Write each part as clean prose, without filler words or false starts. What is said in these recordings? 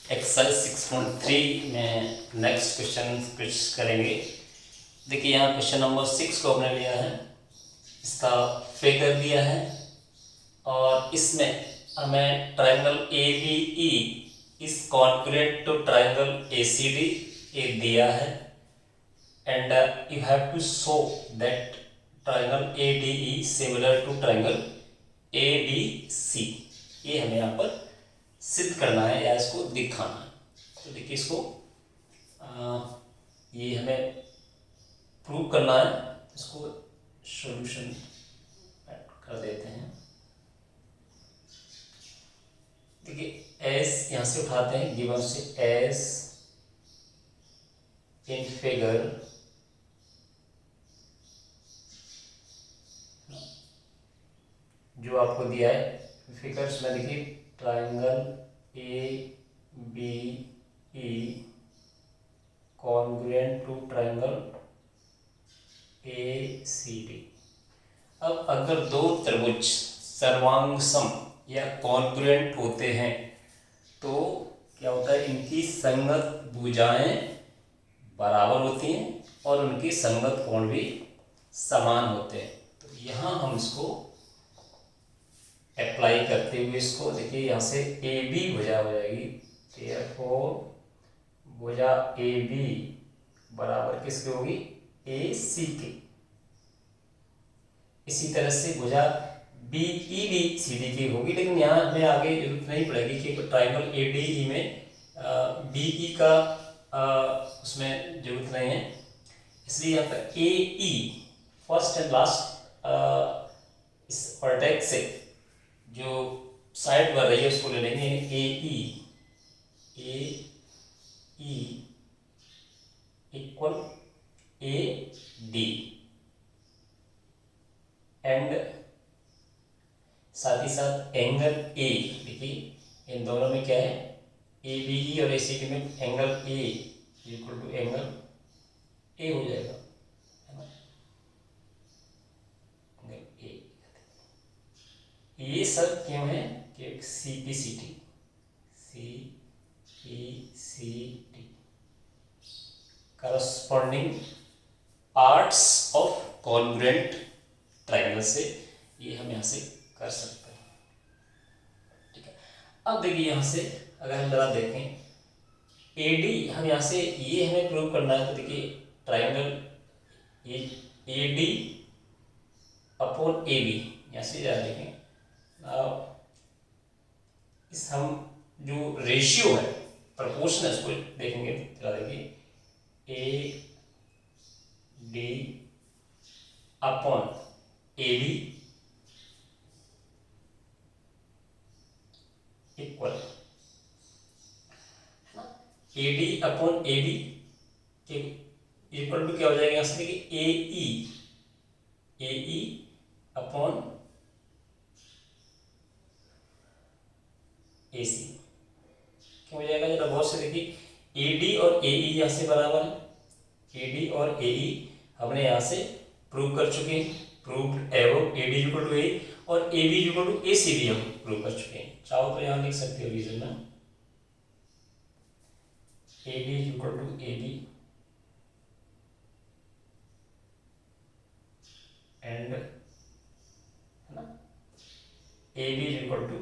Exercise 6.3 में next question कुछ करेंगे। देखिए यहाँ क्वेश्चन नंबर 6 को हमने लिया है, इसका फिगर दिया है और इसमें हमें triangle A B E is congruent to triangle A C D ये दिया है and you have to show that triangle A D E similar to triangle A B C. ये हमें यहाँ पर सिद्ध करना है या इसको दिखाना है। तो देखिए इसको ये हमें प्रूव करना है, इसको सॉल्यूशन कर देते हैं। देखिए एस यहाँ से उठाते हैं, गिवन से एस इन फिगर जो आपको दिया है फिगर्स में, देखिए triangle A B E congruent to triangle A C D. अब अगर दो त्रिभुज सर्वांग सम या कॉन्ग्रुएंट होते हैं तो क्या होता है, इनकी संगत भुजाएं बराबर होती हैं और उनकी संगत कोण भी समान होते हैं। तो यहाँ हम इसको अप्लाई करते हुए इसको देखिए यहाँ से ए बी भुजा हो जाएगी, देयरफॉर भुजा ए बी बराबर किसकी होगी, ए सी के। इसी तरह से भुजा B E B C D की होगी, लेकिन यहाँ हमें आगे जरूरत नहीं पड़ेगी कि ट्रायंगल ए डी ई में बी ई का उसमें जरूरत नहीं है। इसलिए यहाँ पर A E first and last इस वर्टेक्स से जो साइड बन रही है उसको ले लेंगे A E equal A D and साथ ही साथ एंगल ए। देखिए इन दोनों में क्या है, ए बी ई और ए सी डी में angle A equal to angle A हो जाएगा, है ना। एंगल ए ये सब क्यों है कि C P C T corresponding parts of congruent triangle से ये हम यहाँ से कर सकते हैं, ठीक है। अब देखिए यहाँ से अगर हम जरा देखें ए डी, हम यहाँ से ये हमें प्रूव करना है। तो देखिए triangle A D upon A B, यहाँ से जरा देखें इस हम जो रेशियो है प्रपोर्शन है उसको देखेंगे, जरा देखिए A D upon A B equal A D upon A B के इक्वल टू क्या हो जाएगा, यहाँ से देखिए ए ई अपॉन ए सी क्या हो जाएगा, जरा बहुत से देखिए ए डी और ए ई यहाँ से बराबर है। ए डी और ए ई हमने यहाँ से प्रूव कर चुके हैं, proved above A D equal to A और A B equal to A C भी हम प्रूव कर चुके हैं। चाहो तो यहाँ लिख सकते हो रीजन में A D equal to A B and, है ना, A B equal to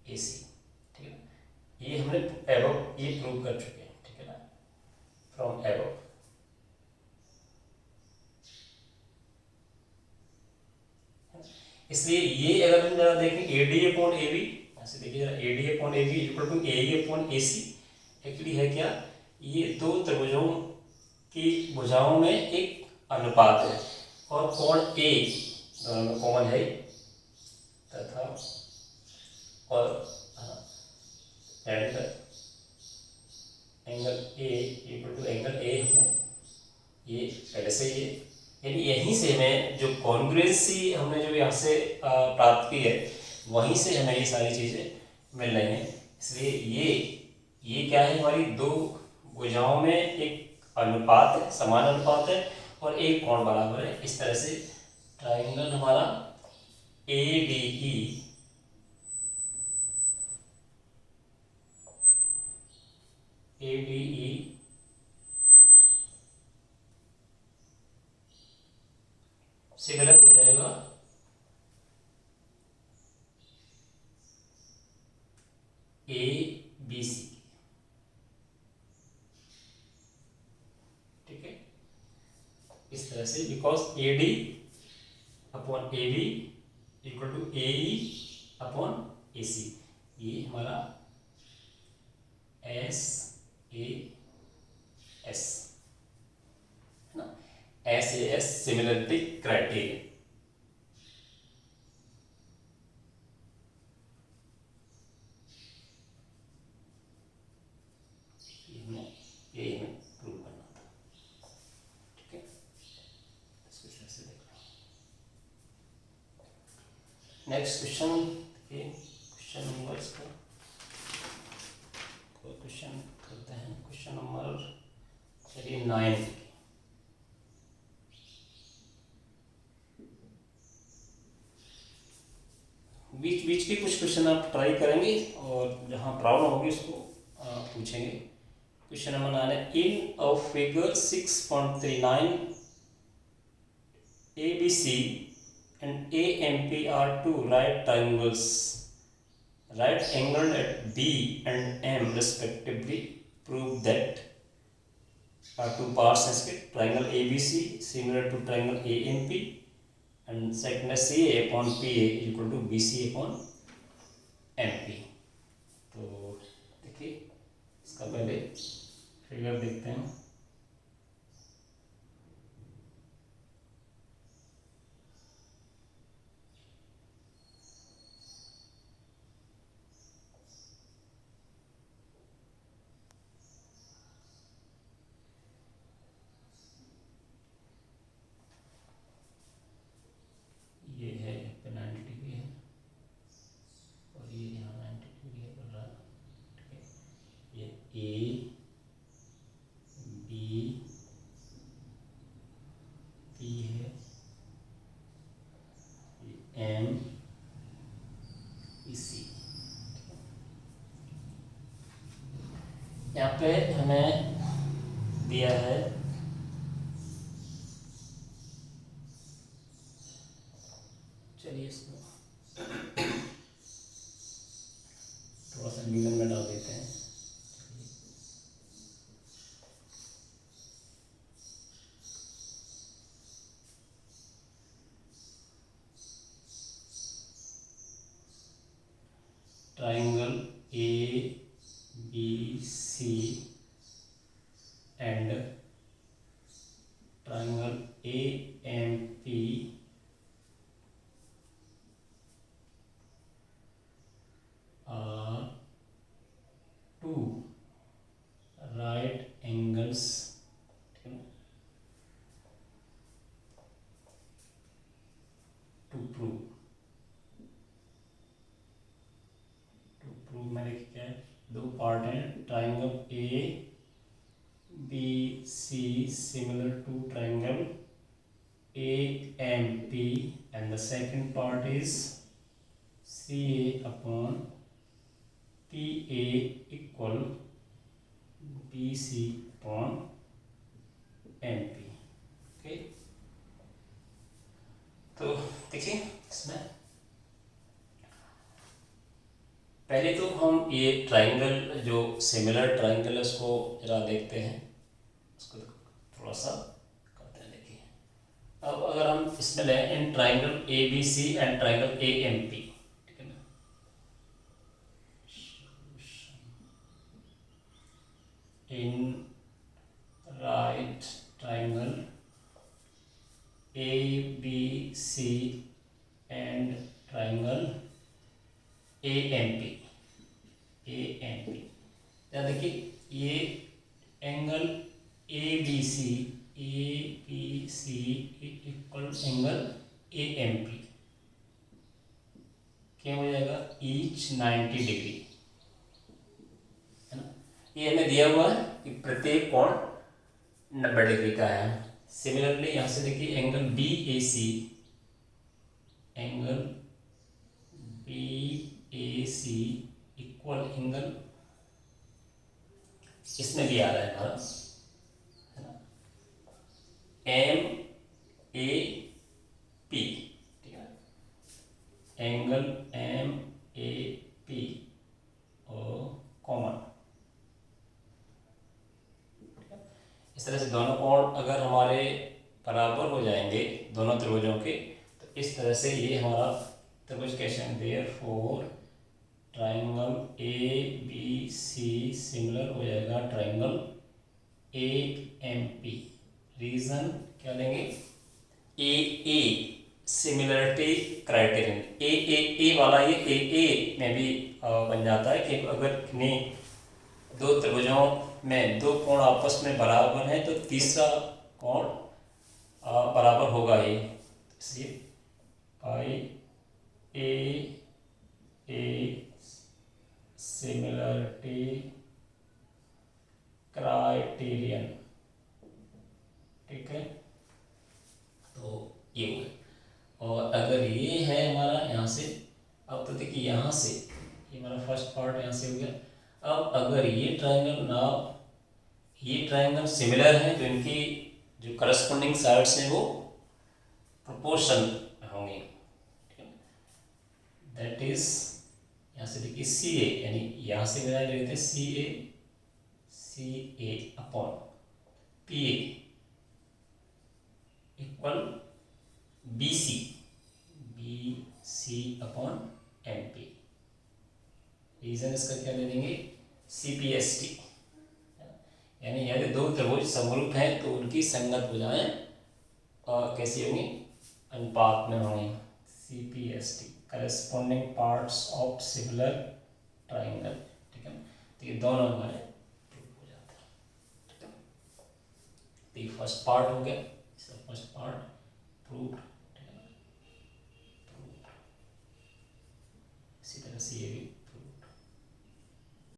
A C, ठीक है ना। ये हमने एबव ये प्रूव कर चुके हैं, ठीक है ना, फ्रॉम एबव। इसलिए ये अगर हम जरा देखें A D upon A B, ऐसे देखिए जरा A D upon A B equal to A E upon A C, actually है क्या, ये दो त्रिभुजों की भुजाओं में एक अनुपात है और कोण ए दोनों में कॉमन है तथा और and angle A equal to angle A हमें ये पहले से ये, यानी यहीं से हमें जो कॉन्ग्रुएंसी हमने जो यहाँ से प्राप्त की है वहीं से हमें ये सारी चीज़ें मिल रही हैं। इसलिए ये क्या है, हमारी दो भुजाओं में एक अनुपात है, समान अनुपात है और एक कोण बराबर है। इस तरह से ट्रायंगल हमारा ए डी ई ADE से गलत हो जाएगा ABC, ठीक है। इस तरह से because AD upon AB equal to AE upon AC, ये हमारा SAS है ना, SAS सिमिलरिटी क्राइटेरिया। ये हमें प्रूव करना था, ठीक है। इसको ऐसे देखना। नेक्स्ट क्वेश्चन, क्वेश्चन नंबर इसका क्वेश्चन करते हैं। क्वेश्चन नंबर चलिए 9, बीच बीच के कुछ क्वेश्चन आप ट्राई करेंगे और जहाँ प्रॉब्लम होगी उसको पूछेंगे। क्वेश्चन नंबर 9 है, इन a figure 6.39 ABC and AMP are two right triangles, right angled at B and M respectively. Prove that two parts is triangle ABC similar to triangle AMP and second is CA upon PA equal to BC upon MP। तो देखिए इसका पहले figure देखते हैं। ये है 90 degree है और ये यहाँ 90 डिग्री है बन रहा है, ठीक है। ये A B P है, ये M E C। यहाँ पे हमें दिया है चलिए इसको थोड़ा सा नीलम में डाल देते हैं। Triangle ABC and triangle AMP are two right angles, to prove मैंने क्या है, दो पार्ट हैं, triangle ABC similar to triangle AMP and the second part is CA upon PA equal BC upon MP, okay. तो देखिए इसमें पहले तो हम ये ट्राइंगल जो सिमिलर ट्राइंगल है उसको जरा देखते हैं, उसको थोड़ा सा करते हैं। देखिए अब अगर हम इसमें लें in triangle ABC and triangle AMP, ठीक है ना, in right triangle ABC and triangle AMP या देखिए ये angle ABC equal angle AMP क्या हो जाएगा, ईच 90 डिग्री है ना। ये हमें दिया हुआ है कि प्रत्येक कोण 90 डिग्री का है। सिमिलरली यहाँ से देखिए एंगल BAC इक्वल एंगल इसमें भी आ रहा है हमारा, है ना, MAP, ठीक है, एंगल MAP और कॉमन। इस तरह से दोनों कोण अगर हमारे बराबर हो जाएंगे दोनों त्रिभुजों के, तो इस तरह से ये हमारा त्रिभुज कैसे देयरफॉर ट्राइंगल ABC सिमिलर हो जाएगा ट्राइंगल AMP। रीजन क्या लेंगे, AA सिमिलरिटी क्राइटेरियन, ए वाला ये AA में भी बन जाता है कि अगर किन्हीं दो त्रिभुजों में दो कोण आपस में बराबर हैं तो तीसरा कोण बराबर होगा ही, इसलिए पाई ए सिमिलरिटी क्राइटेरियन, ठीक है। तो ये हो गया। और अगर ये है हमारा यहाँ से, अब तो देखिए यहाँ से ये हमारा फर्स्ट पार्ट यहाँ से हो गया। अब अगर ये ट्राइंगल ना, ये ट्राइंगल सिमिलर है तो इनकी जो करस्पॉन्डिंग साइड्स हैं वो प्रोपोर्शन होंगी, दैट इज यहाँ से देखिए CA, यानी यहाँ से मिला लेते हैं CA upon PA equal BC upon MP। Reason इसका क्या ले लेंगे, CPST, यानी यदि दो त्रिभुज समरूप हैं तो उनकी संगत भुजाएं और कैसी होंगी, अनुपात में होंगी। CPST corresponding parts of similar triangle, ठीक है। तो ये दोनों हमारे प्रूव हो जाते हैं, ठीक है। तो ये फर्स्ट पार्ट हो गया, इसका फर्स्ट पार्ट प्रूव, ठीक है, प्रूव। इसी तरह से ये भी